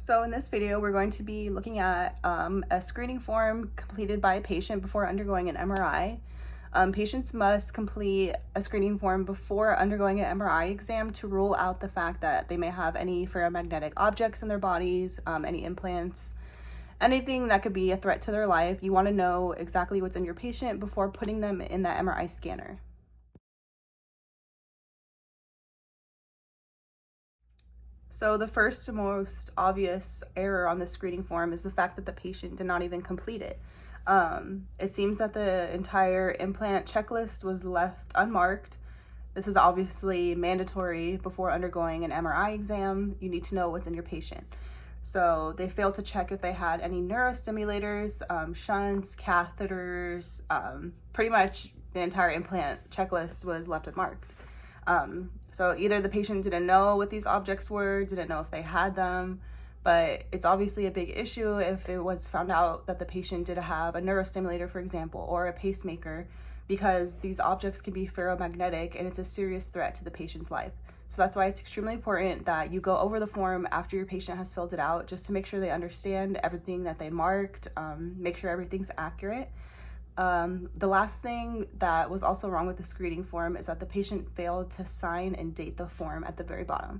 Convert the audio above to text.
So in this video, we're going to be looking at a screening form completed by a patient before undergoing an MRI. Patients must complete a screening form before undergoing an MRI exam to rule out the fact that they may have any ferromagnetic objects in their bodies, any implants, anything that could be a threat to their life. You want to know exactly what's in your patient before putting them in that MRI scanner. So the first most obvious error on the screening form is the fact that the patient did not even complete it. It seems that the entire implant checklist was left unmarked. This is obviously mandatory before undergoing an MRI exam. You need to know what's in your patient. So they failed to check if they had any neurostimulators, shunts, catheters. Pretty much the entire implant checklist was left unmarked. So either the patient didn't know what these objects were, didn't know if they had them, but it's obviously a big issue if it was found out that the patient did have a neurostimulator, for example, or a pacemaker, because these objects can be ferromagnetic and it's a serious threat to the patient's life. So that's why it's extremely important that you go over the form after your patient has filled it out, just to make sure they understand everything that they marked, make sure everything's accurate. The last thing that was also wrong with the screening form is that the patient failed to sign and date the form at the very bottom.